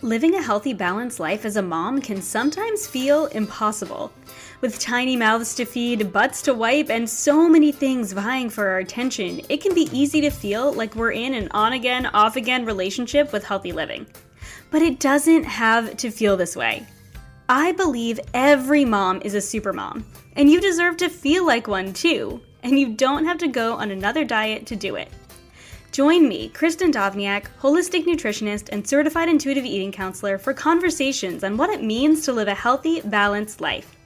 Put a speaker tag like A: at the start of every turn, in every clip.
A: Living a healthy, balanced life as a mom can sometimes feel impossible. With tiny mouths to feed, butts to wipe, and so many things vying for our attention, it can be easy to feel like we're in an on-again, off-again relationship with healthy living. But it doesn't have to feel this way. I believe every mom is a super mom, and you deserve to feel like one too, and you don't have to go on another diet to do it. Join me, Kristin Dovbniak, holistic nutritionist and certified intuitive eating counselor, for conversations on what it means to live a healthy, balanced life.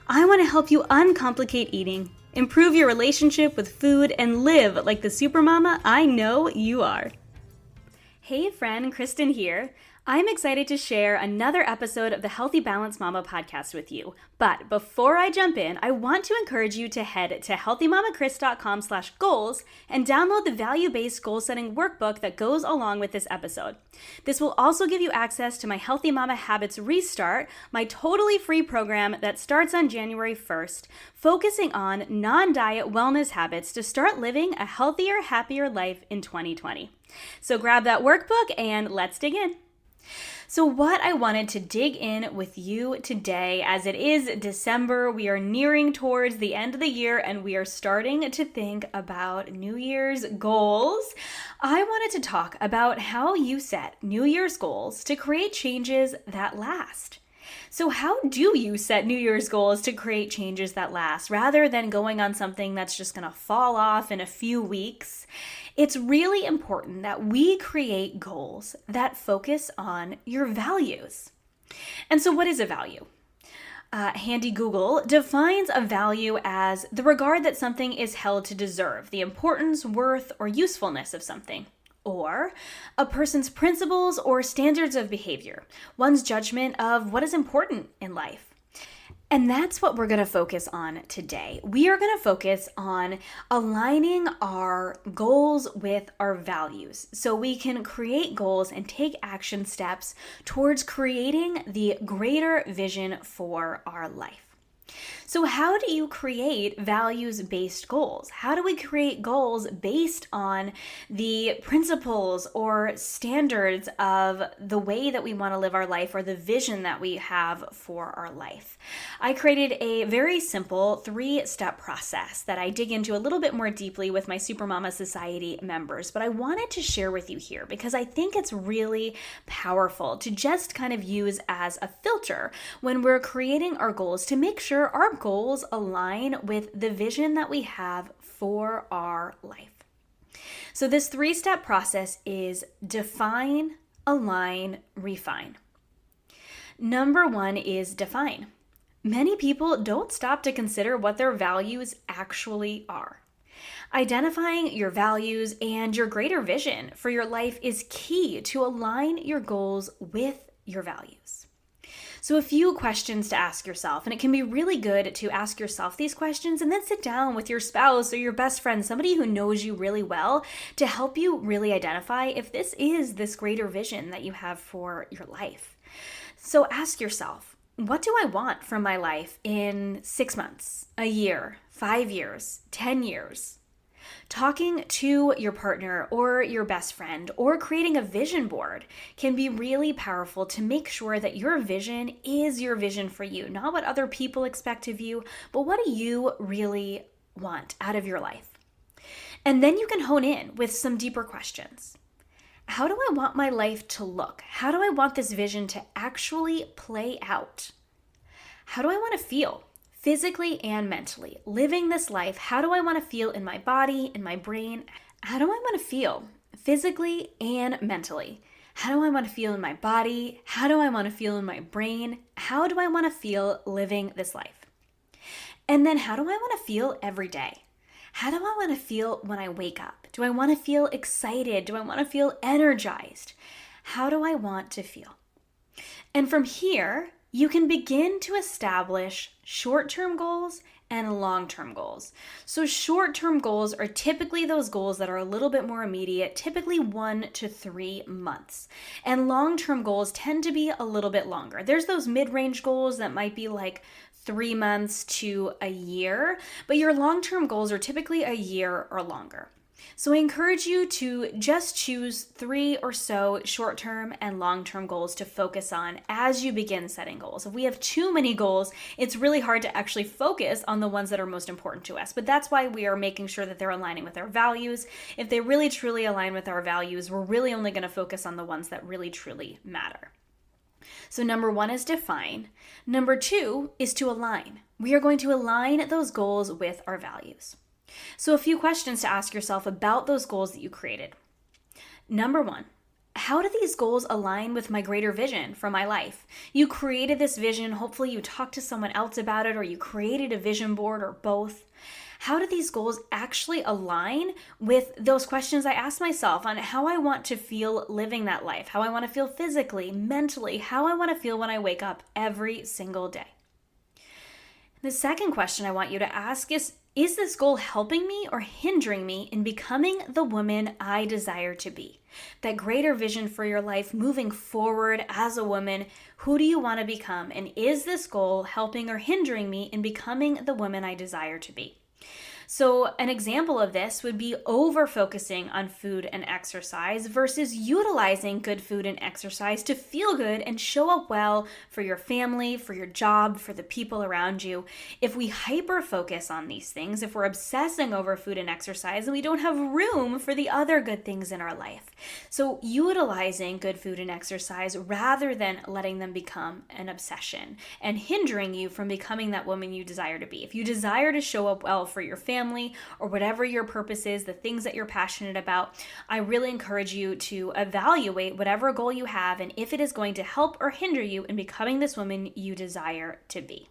A: I want to help you uncomplicate eating, improve your relationship with food, and live like the supermama I know you are. Hey friend, Kristin here. I'm excited to share another episode of the Healthy Balanced Mama podcast with you. But before I jump in, I want to encourage you to head to healthymamakris.com/goals and download the value-based goal setting workbook that goes along with this episode. This will also give you access to my Healthy Mama Habits Restart, my totally free program that starts on January 1st, focusing on non-diet wellness habits to start living a healthier, happier life in 2020. So grab that workbook and let's dig in. So what I wanted to dig in with you today, as it is December, we are nearing towards the end of the year and we are starting to think about New Year's goals. I wanted to talk about how you set New Year's goals to create changes that last. So how do you set New Year's goals to create changes that last rather than going on something that's just going to fall off in a few weeks? It's really important that we create goals that focus on your values. And so what is a value? Handy Google defines a value as the regard that something is held to deserve, the importance, worth, or usefulness of something, or a person's principles or standards of behavior, one's judgment of what is important in life. And that's what we're going to focus on today. We are going to focus on aligning our goals with our values so we can create goals and take action steps towards creating the greater vision for our life. So how do you create values-based goals? How do we create goals based on the principles or standards of the way that we want to live our life or the vision that we have for our life? I created a very simple 3-step process that I dig into a little bit more deeply with my Supermama Society members, but I wanted to share with you here because I think it's really powerful to just kind of use as a filter when we're creating our goals to make sure our goals align with the vision that we have for our life. So this 3-step process is define, align, refine. Number 1 is define. Many people don't stop to consider what their values actually are. Identifying your values and your greater vision for your life is key to align your goals with your values. So a few questions to ask yourself, and it can be really good to ask yourself these questions and then sit down with your spouse or your best friend, somebody who knows you really well, to help you really identify if this is this greater vision that you have for your life. So ask yourself, what do I want from my life in 6 months, a year, 5 years, 10 years? Talking to your partner or your best friend or creating a vision board can be really powerful to make sure that your vision is your vision for you, not what other people expect of you, but what do you really want out of your life? And then you can hone in with some deeper questions. How do I want my life to look? How do I want this vision to actually play out? How do I want to feel? Physically and mentally, living this life, how do I want to feel in my body, in my brain? How do I want to feel physically and mentally? How do I want to feel in my body? How do I want to feel in my brain? How do I want to feel living this life? And then how do I want to feel every day? How do I want to feel when I wake up? Do I want to feel excited? Do I want to feel energized? How do I want to feel? And from here, you can begin to establish short-term goals and long-term goals. So short-term goals are typically those goals that are a little bit more immediate, typically 1 to 3 months. And long-term goals tend to be a little bit longer. There's those mid-range goals that might be like 3 months to a year, but your long-term goals are typically a year or longer. So I encourage you to just choose 3 or so short-term and long-term goals to focus on as you begin setting goals. If we have too many goals, it's really hard to actually focus on the ones that are most important to us. But that's why we are making sure that they're aligning with our values. If they really truly align with our values, we're really only going to focus on the ones that really truly matter. So number 1 is define. Number 2 is to align. We are going to align those goals with our values. So a few questions to ask yourself about those goals that you created. Number 1, how do these goals align with my greater vision for my life? You created this vision, hopefully you talked to someone else about it, or you created a vision board, or both. How do these goals actually align with those questions I asked myself on how I want to feel living that life, how I want to feel physically, mentally, how I want to feel when I wake up every single day? The second question I want you to ask is this goal helping me or hindering me in becoming the woman I desire to be? That greater vision for your life moving forward as a woman, who do you want to become? And is this goal helping or hindering me in becoming the woman I desire to be? So an example of this would be over-focusing on food and exercise versus utilizing good food and exercise to feel good and show up well for your family, for your job, for the people around you. If we hyper-focus on these things, if we're obsessing over food and exercise, then we don't have room for the other good things in our life. So utilizing good food and exercise rather than letting them become an obsession and hindering you from becoming that woman you desire to be. If you desire to show up well for your family, or whatever your purpose is, the things that you're passionate about, I really encourage you to evaluate whatever goal you have and if it is going to help or hinder you in becoming this woman you desire to be.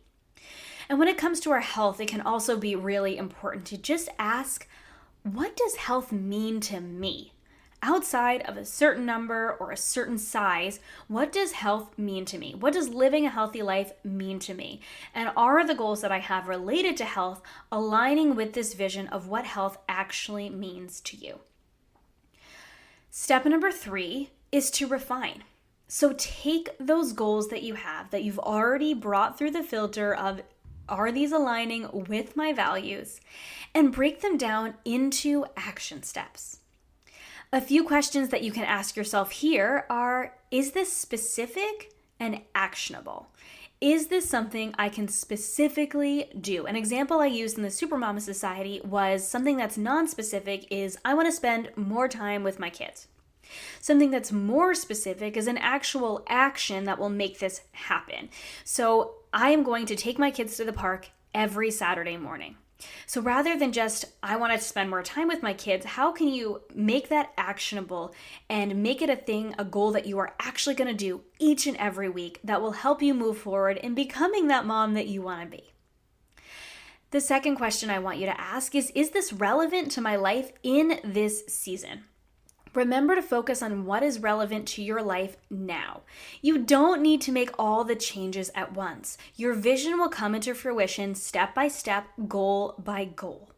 A: And when it comes to our health, it can also be really important to just ask, what does health mean to me? Outside of a certain number or a certain size, what does health mean to me? What does living a healthy life mean to me? And are the goals that I have related to health aligning with this vision of what health actually means to you? Step number 3 is to refine. So take those goals that you have, that you've already brought through the filter of, are these aligning with my values? And break them down into action steps. A few questions that you can ask yourself here are, is this specific and actionable? Is this something I can specifically do? An example I used in the Supermama Society was something that's non-specific is, I want to spend more time with my kids. Something that's more specific is an actual action that will make this happen. So I am going to take my kids to the park every Saturday morning. So rather than just, I want to spend more time with my kids, how can you make that actionable and make it a thing, a goal that you are actually going to do each and every week that will help you move forward in becoming that mom that you want to be? The second question I want you to ask is this relevant to my life in this season? Remember to focus on what is relevant to your life now. You don't need to make all the changes at once. Your vision will come into fruition step by step, goal by goal.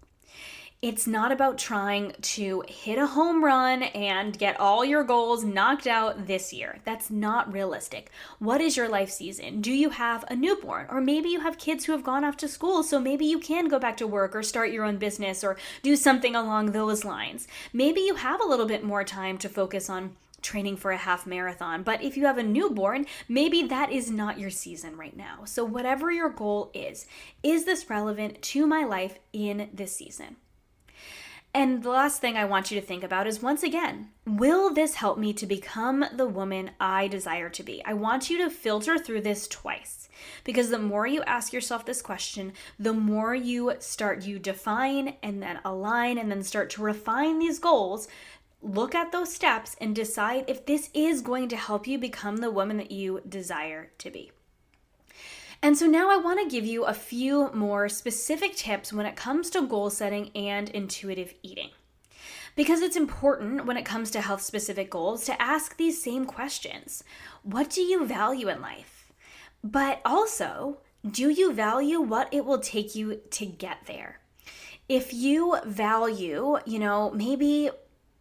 A: It's not about trying to hit a home run and get all your goals knocked out this year. That's not realistic. What is your life season? Do you have a newborn? Or maybe you have kids who have gone off to school, so maybe you can go back to work or start your own business or do something along those lines. Maybe you have a little bit more time to focus on training for a half marathon, but if you have a newborn, maybe that is not your season right now. So whatever your goal is this relevant to my life in this season? And the last thing I want you to think about is, once again, will this help me to become the woman I desire to be? I want you to filter through this twice, because the more you ask yourself this question, the more you define and then align and then start to refine these goals. Look at those steps and decide if this is going to help you become the woman that you desire to be. And so now I want to give you a few more specific tips when it comes to goal setting and intuitive eating. Because it's important when it comes to health-specific goals to ask these same questions. What do you value in life? But also, do you value what it will take you to get there? If you value, maybe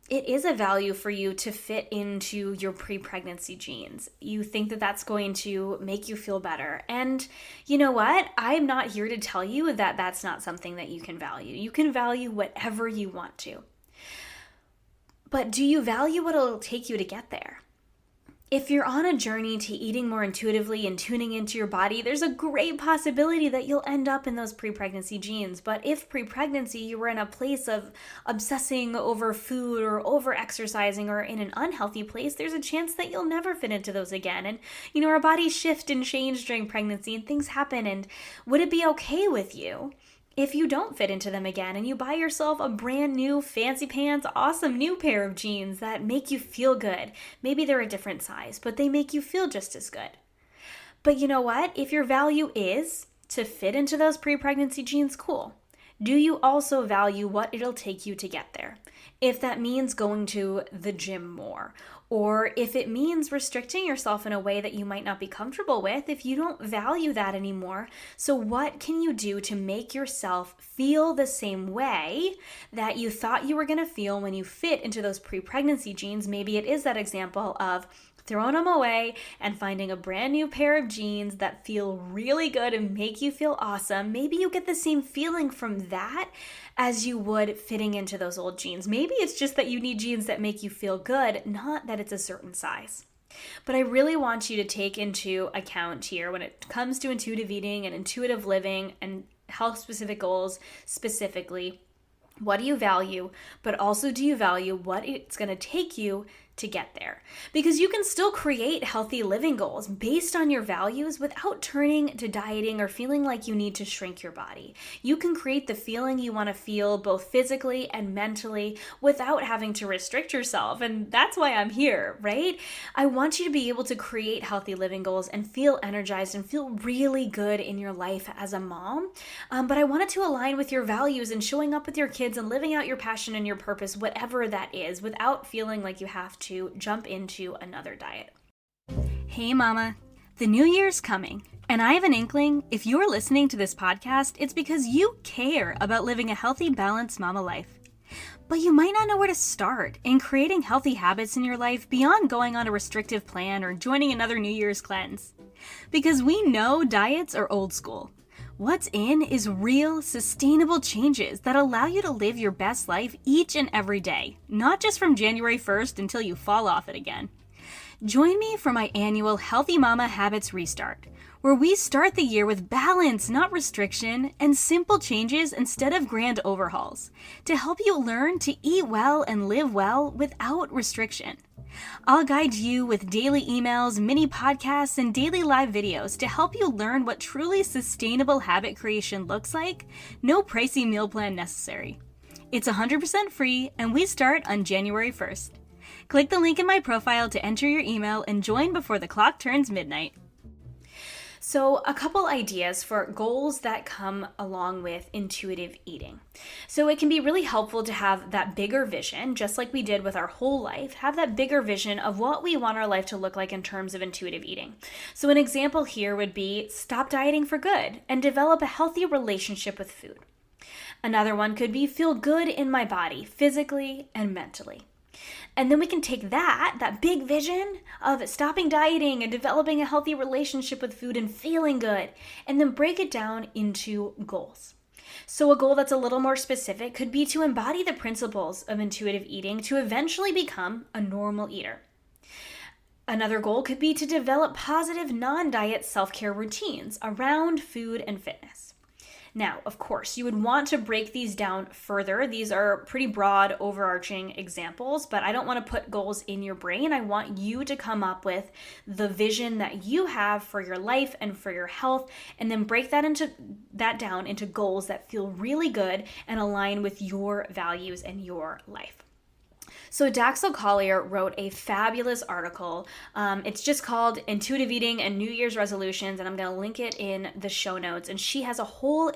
A: it is a value for you to fit into your pre-pregnancy genes. You think that that's going to make you feel better. And you know what? I'm not here to tell you that that's not something that you can value. You can value whatever you want to. But do you value what it'll take you to get there? If you're on a journey to eating more intuitively and tuning into your body, there's a great possibility that you'll end up in those pre-pregnancy genes. But if pre-pregnancy you were in a place of obsessing over food or over-exercising or in an unhealthy place, there's a chance that you'll never fit into those again. And, our bodies shift and change during pregnancy and things happen. And would it be okay with you if you don't fit into them again and you buy yourself a brand new fancy pants, awesome new pair of jeans that make you feel good? Maybe they're a different size, but they make you feel just as good. But you know what? If your value is to fit into those pre-pregnancy jeans, cool. Do you also value what it'll take you to get there? If that means going to the gym more, or if it means restricting yourself in a way that you might not be comfortable with, if you don't value that anymore, so what can you do to make yourself feel the same way that you thought you were going to feel when you fit into those pre-pregnancy jeans? Maybe it is that example of throwing them away and finding a brand new pair of jeans that feel really good and make you feel awesome. Maybe you get the same feeling from that as you would fitting into those old jeans. Maybe it's just that you need jeans that make you feel good, not that it's a certain size. But I really want you to take into account here when it comes to intuitive eating and intuitive living and health-specific goals specifically, what do you value, but also do you value what it's going to take you to get there? Because you can still create healthy living goals based on your values without turning to dieting or feeling like you need to shrink your body. You can create the feeling you want to feel both physically and mentally without having to restrict yourself. And that's why I'm here, right? I want you to be able to create healthy living goals and feel energized and feel really good in your life as a mom. But I want it to align with your values and showing up with your kids and living out your passion and your purpose, whatever that is, without feeling like you have to jump into another diet. Hey mama, the new year's coming, and I have an inkling if you're listening to this podcast, it's because you care about living a healthy, balanced mama life. But you might not know where to start in creating healthy habits in your life beyond going on a restrictive plan or joining another New Year's cleanse. Because we know diets are old school. What's in is real, sustainable changes that allow you to live your best life each and every day, not just from January 1st until you fall off it again. Join me for my annual Healthy Mama Habits Restart, where we start the year with balance, not restriction, and simple changes instead of grand overhauls, to help you learn to eat well and live well without restriction. I'll guide you with daily emails, mini podcasts, and daily live videos to help you learn what truly sustainable habit creation looks like. No pricey meal plan necessary. It's 100% free, and we start on January 1st. Click the link in my profile to enter your email and join before the clock turns midnight. So a couple ideas for goals that come along with intuitive eating. So it can be really helpful to have that bigger vision, just like we did with our whole life, have that bigger vision of what we want our life to look like in terms of intuitive eating. So an example here would be stop dieting for good and develop a healthy relationship with food. Another one could be feel good in my body, physically and mentally. And then we can take that big vision of stopping dieting and developing a healthy relationship with food and feeling good, and then break it down into goals. So a goal that's a little more specific could be to embody the principles of intuitive eating to eventually become a normal eater. Another goal could be to develop positive non-diet self-care routines around food and fitness. Now, of course, you would want to break these down further. These are pretty broad, overarching examples, but I don't want to put goals in your brain. I want you to come up with the vision that you have for your life and for your health, and then break that down into goals that feel really good and align with your values and your life. So Daxel Collier wrote a fabulous article. It's just called Intuitive Eating and New Year's Resolutions, and I'm going to link it in the show notes. And she has a whole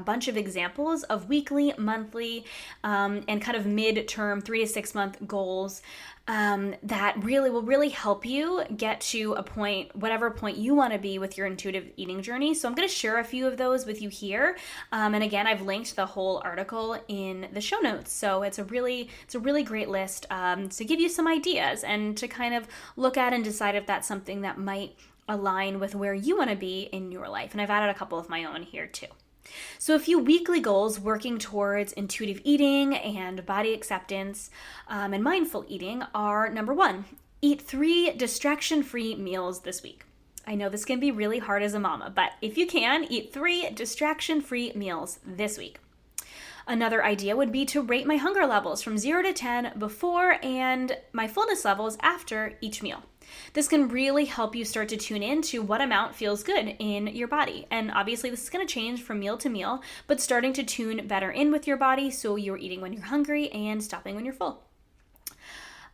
A: bunch of examples of weekly, monthly, and kind of mid-term 3 to 6 month goals that will really help you get to a point, whatever point you want to be with your intuitive eating journey. So I'm going to share a few of those with you here. And again, I've linked the whole article in the show notes. So it's a really great list to give you some ideas and to kind of look at and decide if that's something that might align with where you want to be in your life. And I've added a couple of my own here too. So a few weekly goals working towards intuitive eating and body acceptance and mindful eating are: number 1, eat 3 distraction-free meals this week. I know this can be really hard as a mama, but if you can, eat 3 distraction-free meals this week. Another idea would be to rate my hunger levels from 0 to 10 before and my fullness levels after each meal. This can really help you start to tune in to what amount feels good in your body. And obviously this is going to change from meal to meal, but starting to tune better in with your body so you're eating when you're hungry and stopping when you're full.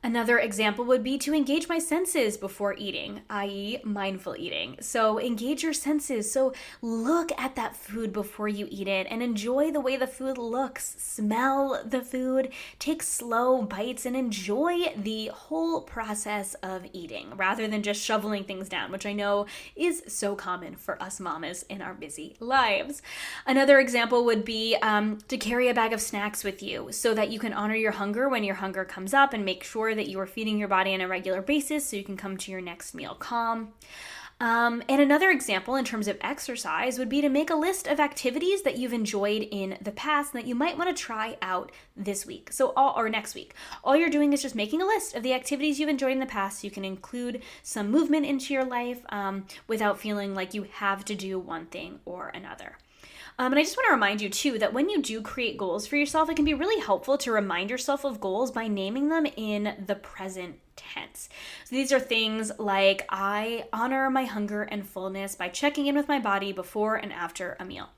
A: Another example would be to engage my senses before eating, i.e. mindful eating. So engage your senses. So look at that food before you eat it and enjoy the way the food looks. Smell the food, take slow bites, and enjoy the whole process of eating rather than just shoveling things down, which I know is so common for us mamas in our busy lives. Another example would be to carry a bag of snacks with you so that you can honor your hunger when your hunger comes up and make sure that you are feeding your body on a regular basis so you can come to your next meal calm. And another example in terms of exercise would be to make a list of activities that you've enjoyed in the past and that you might want to try out this week. Or next week. All you're doing is just making a list of the activities you've enjoyed in the past so you can include some movement into your life without feeling like you have to do one thing or another. And I just want to remind you too that when you do create goals for yourself, it can be really helpful to remind yourself of goals by naming them in the present tense. So these are things like, I honor my hunger and fullness by checking in with my body before and after a meal.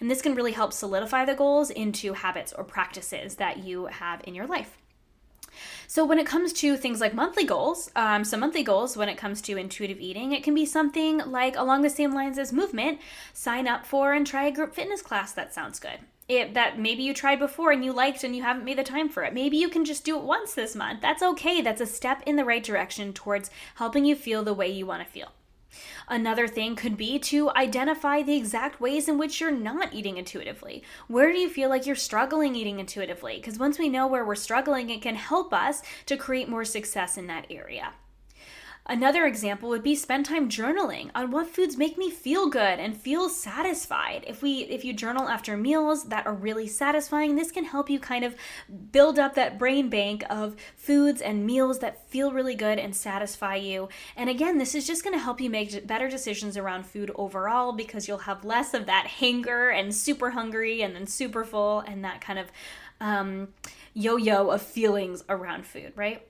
A: And this can really help solidify the goals into habits or practices that you have in your life. So when it comes to things like monthly goals, some monthly goals when it comes to intuitive eating, it can be something like along the same lines as movement, sign up for and try a group fitness class that sounds good. That maybe you tried before and you liked and you haven't made the time for it. Maybe you can just do it once this month. That's okay. That's a step in the right direction towards helping you feel the way you want to feel. Another thing could be to identify the exact ways in which you're not eating intuitively. Where do you feel like you're struggling eating intuitively? Because once we know where we're struggling, it can help us to create more success in that area. Another example would be spend time journaling on what foods make me feel good and feel satisfied. If you journal after meals that are really satisfying, this can help you kind of build up that brain bank of foods and meals that feel really good and satisfy you. And again, this is just going to help you make better decisions around food overall because you'll have less of that hanger and super hungry and then super full and that kind of yo-yo of feelings around food, right?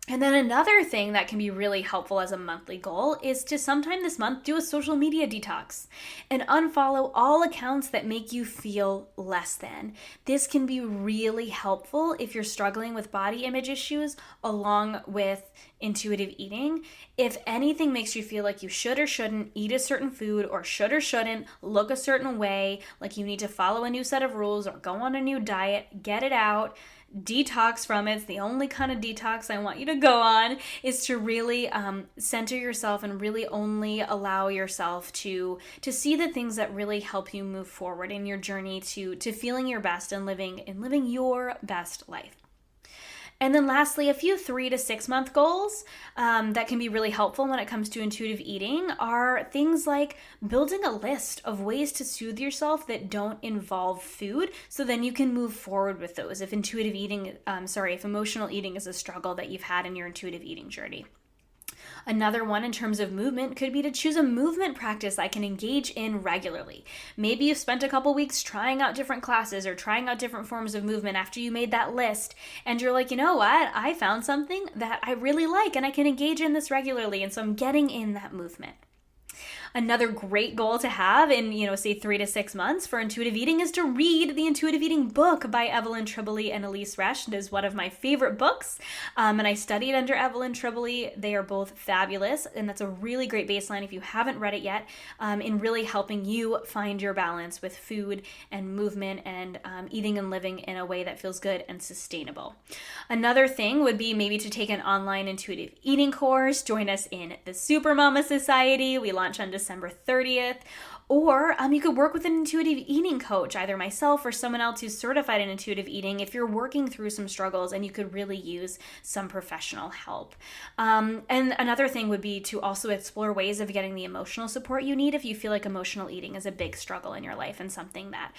A: And then another thing that can be really helpful as a monthly goal is to sometime this month do a social media detox and unfollow all accounts that make you feel less than. This can be really helpful if you're struggling with body image issues along with intuitive eating. If anything makes you feel like you should or shouldn't eat a certain food or should or shouldn't look a certain way, like you need to follow a new set of rules or go on a new diet, get it out. Detox from it. It's the only kind of detox I want you to go on, is to really center yourself and really only allow yourself to see the things that really help you move forward in your journey to feeling your best and living your best life. And then lastly, a few 3 to 6 month goals that can be really helpful when it comes to intuitive eating are things like building a list of ways to soothe yourself that don't involve food, so then you can move forward with those if if emotional eating is a struggle that you've had in your intuitive eating journey. Another one in terms of movement could be to choose a movement practice I can engage in regularly. Maybe you've spent a couple weeks trying out different classes or trying out different forms of movement after you made that list, and you're like, you know what? I found something that I really like and I can engage in this regularly, and so I'm getting in that movement. Another great goal to have in, say 3 to 6 months for intuitive eating is to read the Intuitive Eating book by Evelyn Tribole and Elise Resch. It is one of my favorite books, and I studied under Evelyn Tribole. They are both fabulous, and that's a really great baseline if you haven't read it yet, in really helping you find your balance with food and movement and eating and living in a way that feels good and sustainable. Another thing would be maybe to take an online intuitive eating course. Join us in the Supermama Society. We launch on December 30th. Or you could work with an intuitive eating coach, either myself or someone else who's certified in intuitive eating, if you're working through some struggles and you could really use some professional help. And another thing would be to also explore ways of getting the emotional support you need if you feel like emotional eating is a big struggle in your life and something that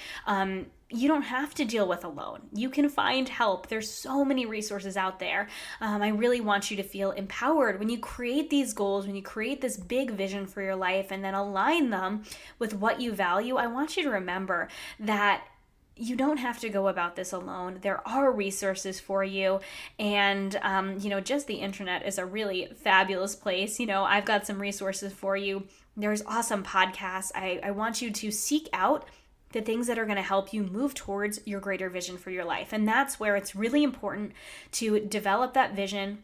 A: you don't have to deal with alone. You can find help. There's so many resources out there. I really want you to feel empowered when you create these goals, when you create this big vision for your life and then align them with what you value. I want you to remember that you don't have to go about this alone. There are resources for you. And, just the internet is a really fabulous place. I've got some resources for you. There's awesome podcasts. I want you to seek out the things that are going to help you move towards your greater vision for your life. And that's where it's really important to develop that vision,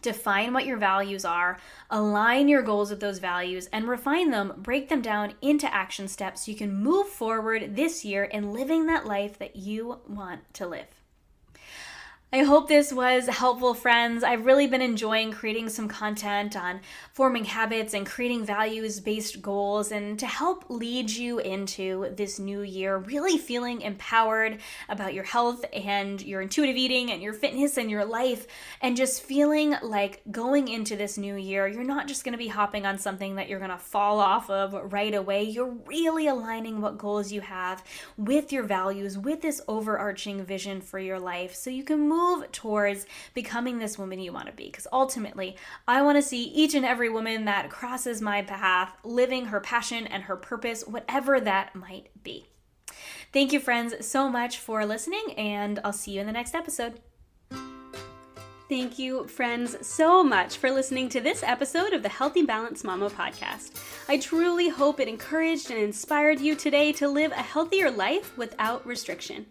A: define what your values are, align your goals with those values, and refine them, break them down into action steps so you can move forward this year in living that life that you want to live. I hope this was helpful, friends. I've really been enjoying creating some content on forming habits and creating values-based goals, and to help lead you into this new year, really feeling empowered about your health and your intuitive eating and your fitness and your life, and just feeling like going into this new year, you're not just going to be hopping on something that you're going to fall off of right away. You're really aligning what goals you have with your values, with this overarching vision for your life, so you can move towards becoming this woman you want to be. Because ultimately, I want to see each and every woman that crosses my path living her passion and her purpose, whatever that might be. Thank you, friends, so much for listening, and I'll see you in the next episode. Thank you, friends, so much for listening to this episode of the Healthy Balanced Mama podcast. I truly hope it encouraged and inspired you today to live a healthier life without restriction.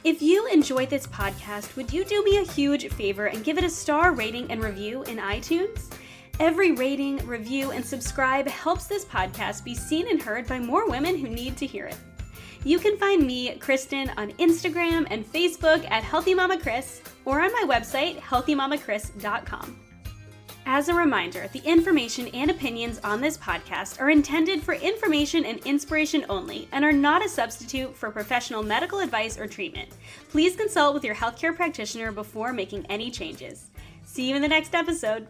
A: If you enjoyed this podcast, would you do me a huge favor and give it a star rating and review in iTunes? Every rating, review, and subscribe helps this podcast be seen and heard by more women who need to hear it. You can find me, Kristin, on Instagram and Facebook at Healthy Mama Kris, or on my website, healthymamakris.com. As a reminder, the information and opinions on this podcast are intended for information and inspiration only and are not a substitute for professional medical advice or treatment. Please consult with your healthcare practitioner before making any changes. See you in the next episode.